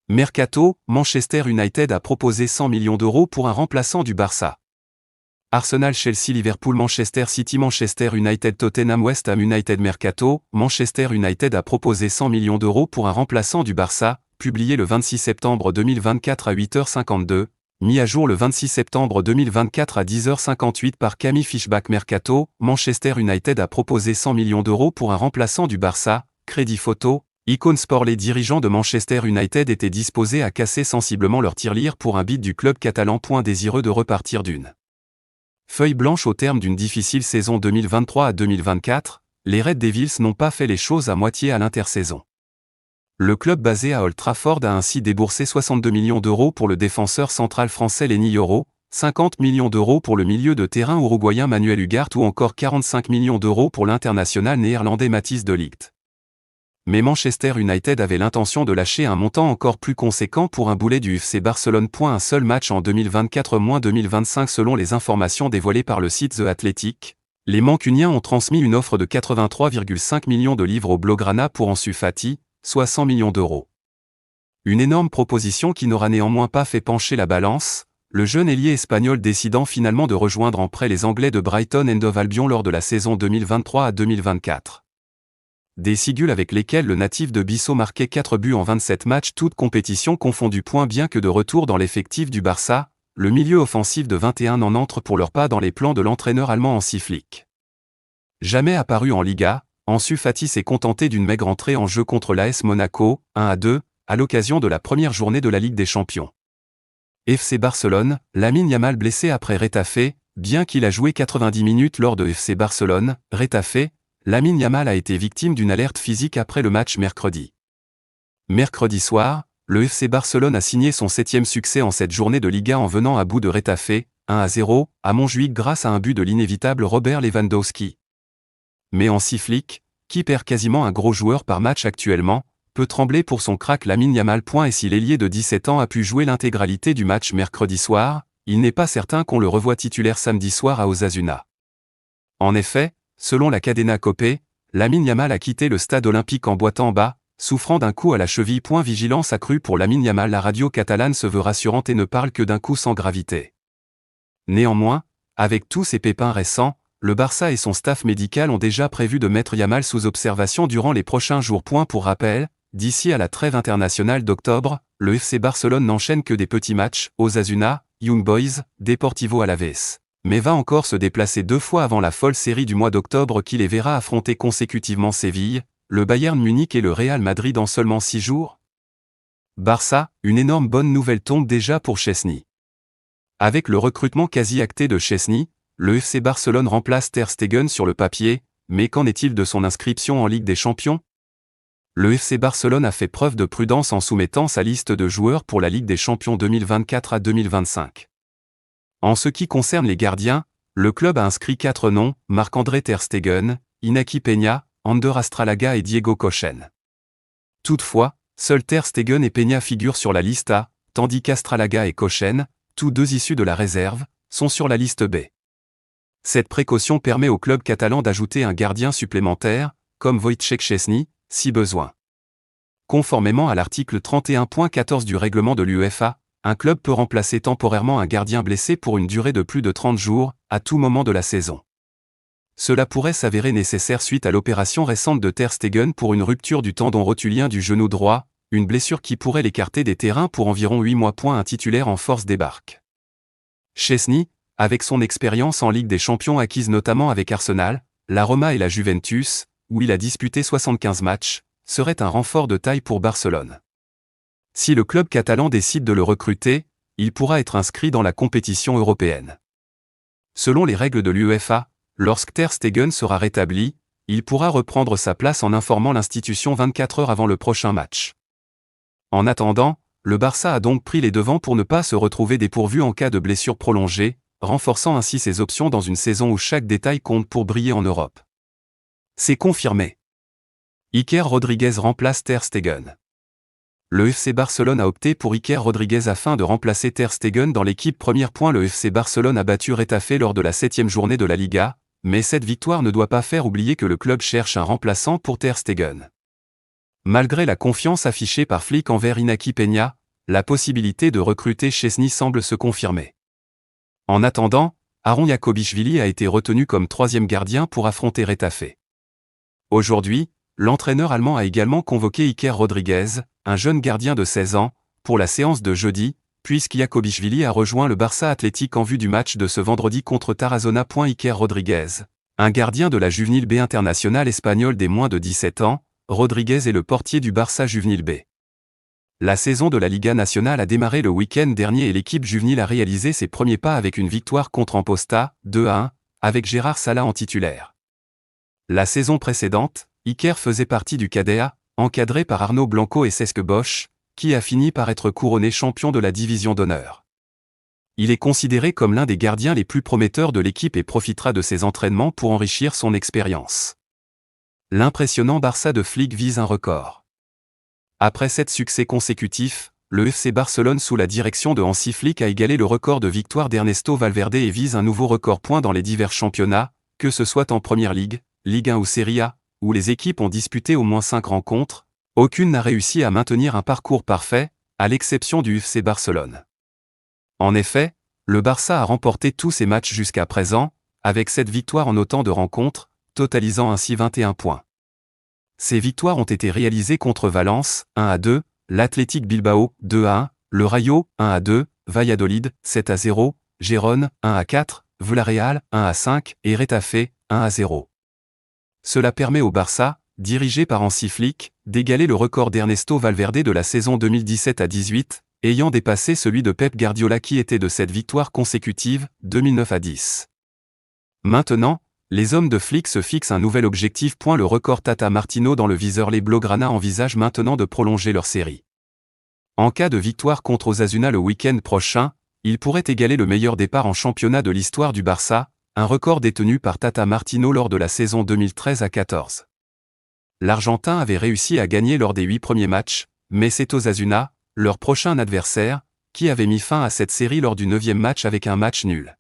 Mercato, Manchester United a proposé 100 millions d'euros pour un remplaçant du Barça. Arsenal, Chelsea, Liverpool, Manchester City, Manchester United, Tottenham, West Ham United. Mercato, Manchester United a proposé 100 millions d'euros pour un remplaçant du Barça, publié le 26 septembre 2024 à 8h52, mis à jour le 26 septembre 2024 à 10h58 par Camille Fishback. Mercato, Manchester United a proposé 100 millions d'euros pour un remplaçant du Barça, Crédit Photo, Icône Sport. Les dirigeants de Manchester United étaient disposés à casser sensiblement leur tirelire pour un bid du club catalan. Désireux de repartir d'une feuille blanche au terme d'une difficile saison 2023 à 2024, les Red Devils n'ont pas fait les choses à moitié à l'intersaison. Le club basé à Old Trafford a ainsi déboursé 62 millions d'euros pour le défenseur central français Lenny Yoro, 50 millions d'euros pour le milieu de terrain uruguayen Manuel Ugarte ou encore 45 millions d'euros pour l'international néerlandais Matthijs de Ligt. Mais Manchester United avait l'intention de lâcher un montant encore plus conséquent pour un boulet du FC Barcelone. Un seul match en 2024-2025 selon les informations dévoilées par le site The Athletic. Les Mancuniens ont transmis une offre de 83,5 millions de livres au Blaugrana pour Ansu Fati, soit 100 millions d'euros. Une énorme proposition qui n'aura néanmoins pas fait pencher la balance, le jeune ailier espagnol décidant finalement de rejoindre en prêt les Anglais de Brighton and Hove Albion lors de la saison 2023 à 2024. Des sigules avec lesquelles le natif de Bissau marquait 4 buts en 27 matchs toutes compétitions confondues. Bien que de retour dans l'effectif du Barça, le milieu offensif de 21 ans entre pour leur pas dans les plans de l'entraîneur allemand Hansi Flick. Jamais apparu en Liga, Ansu Fati s'est contenté d'une maigre entrée en jeu contre l'AS Monaco, 1-2, à l'occasion de la première journée de la Ligue des Champions. FC Barcelone, Lamine Yamal blessé après Retafe, bien qu'il a joué 90 minutes lors de FC Barcelone, Retafe, Lamine Yamal a été victime d'une alerte physique après le match mercredi. Mercredi soir, le FC Barcelone a signé son 7e succès en cette journée de Liga en venant à bout de Retafe, 1-0, à Montjuïc grâce à un but de l'inévitable Robert Lewandowski. Mais Hansi Flick, qui perd quasiment un gros joueur par match actuellement, peut trembler pour son crack Lamine Yamal. Et si l'ailier de 17 ans a pu jouer l'intégralité du match mercredi soir, il n'est pas certain qu'on le revoie titulaire samedi soir à Osasuna. En effet, selon la Cadena Copé, Lamine Yamal a quitté le stade olympique en boitant bas, souffrant d'un coup à la cheville. Vigilance accrue pour Lamine Yamal. La radio catalane se veut rassurante et ne parle que d'un coup sans gravité. Néanmoins, avec tous ces pépins récents, le Barça et son staff médical ont déjà prévu de mettre Yamal sous observation durant les prochains jours. Pour rappel, d'ici à la trêve internationale d'octobre, le FC Barcelone n'enchaîne que des petits matchs, Osasuna, Young Boys, Deportivo Alavés. Mais va encore se déplacer 2 fois avant la folle série du mois d'octobre qui les verra affronter consécutivement Séville, le Bayern Munich et le Real Madrid en seulement 6 jours. Barça, une énorme bonne nouvelle tombe déjà pour Chesney. Avec le recrutement quasi acté de Chesney, le FC Barcelone remplace Ter Stegen sur le papier, mais qu'en est-il de son inscription en Ligue des Champions ? Le FC Barcelone a fait preuve de prudence en soumettant sa liste de joueurs pour la Ligue des Champions 2024 à 2025. En ce qui concerne les gardiens, le club a inscrit 4 noms, Marc-André Ter Stegen, Inaki Peña, Ander Astralaga et Diego Kochen. Toutefois, seuls Ter Stegen et Peña figurent sur la liste A, tandis qu'Astralaga et Kochen, tous deux issus de la réserve, sont sur la liste B. Cette précaution permet au club catalan d'ajouter un gardien supplémentaire, comme Wojciech Szczesny, si besoin. Conformément à l'article 31.14 du règlement de l'UEFA, un club peut remplacer temporairement un gardien blessé pour une durée de plus de 30 jours, à tout moment de la saison. Cela pourrait s'avérer nécessaire suite à l'opération récente de Ter Stegen pour une rupture du tendon rotulien du genou droit, une blessure qui pourrait l'écarter des terrains pour environ 8 mois. Un titulaire en force débarque. Szczesny, avec son expérience en Ligue des Champions acquise notamment avec Arsenal, la Roma et la Juventus, où il a disputé 75 matchs, serait un renfort de taille pour Barcelone. Si le club catalan décide de le recruter, il pourra être inscrit dans la compétition européenne. Selon les règles de l'UEFA, lorsque Ter Stegen sera rétabli, il pourra reprendre sa place en informant l'institution 24 heures avant le prochain match. En attendant, le Barça a donc pris les devants pour ne pas se retrouver dépourvu en cas de blessure prolongée, renforçant ainsi ses options dans une saison où chaque détail compte pour briller en Europe. C'est confirmé. Iker Rodriguez remplace Ter Stegen. Le FC Barcelone a opté pour Iker Rodriguez afin de remplacer Ter Stegen dans l'équipe première. Le FC Barcelone a battu Retafe lors de la 7e journée de la Liga, mais cette victoire ne doit pas faire oublier que le club cherche un remplaçant pour Ter Stegen. Malgré la confiance affichée par Flick envers Iñaki Peña, la possibilité de recruter Szczęsny semble se confirmer. En attendant, Aaron Jakubišvili a été retenu comme troisième gardien pour affronter Retafe. Aujourd'hui, l'entraîneur allemand a également convoqué Iker Rodriguez, un jeune gardien de 16 ans, pour la séance de jeudi, puisque Jakubišvili a rejoint le Barça Athletic en vue du match de ce vendredi contre Tarazona. Iker Rodriguez, un gardien de la Juvenil B internationale espagnole des moins de 17 ans, Rodriguez est le portier du Barça Juvenil B. La saison de la Liga Nacional a démarré le week-end dernier et l'équipe juvénile a réalisé ses premiers pas avec une victoire contre Amposta, 2-1, avec Gérard Sala en titulaire. La saison précédente, Iker faisait partie du cadet A, encadré par Arnaud Blanco et Cesc Bosch, qui a fini par être couronné champion de la division d'honneur. Il est considéré comme l'un des gardiens les plus prometteurs de l'équipe et profitera de ses entraînements pour enrichir son expérience. L'impressionnant Barça de Flick vise un record. Après 7 succès consécutifs, le FC Barcelone sous la direction de Hansi Flick a égalé le record de victoire d'Ernesto Valverde et vise un nouveau record point dans les divers championnats, que ce soit en Première Ligue, Ligue 1 ou Serie A, où les équipes ont disputé au moins 5 rencontres, aucune n'a réussi à maintenir un parcours parfait, à l'exception du FC Barcelone. En effet, le Barça a remporté tous ses matchs jusqu'à présent, avec 7 victoires en autant de rencontres, totalisant ainsi 21 points. Ces victoires ont été réalisées contre Valence, 1-2, l'Athletic Bilbao, 2-1, le Rayo, 1-2, Valladolid, 7-0, Gérone, 1-4, Villarreal, 1-5 et Retafe, 1-0. Cela permet au Barça, dirigé par Hansi Flick, d'égaler le record d'Ernesto Valverde de la saison 2017-18, ayant dépassé celui de Pep Guardiola qui était de 7 victoires consécutives, 2009-10. Maintenant, les hommes de Flick se fixent un nouvel objectif. Le record Tata Martino dans le viseur. Les Blaugrana envisagent maintenant de prolonger leur série. En cas de victoire contre Osasuna le week-end prochain, ils pourraient égaler le meilleur départ en championnat de l'histoire du Barça, un record détenu par Tata Martino lors de la saison 2013-14. L'Argentin avait réussi à gagner lors des 8 premiers matchs, mais c'est Osasuna, leur prochain adversaire, qui avait mis fin à cette série lors du 9e match avec un match nul.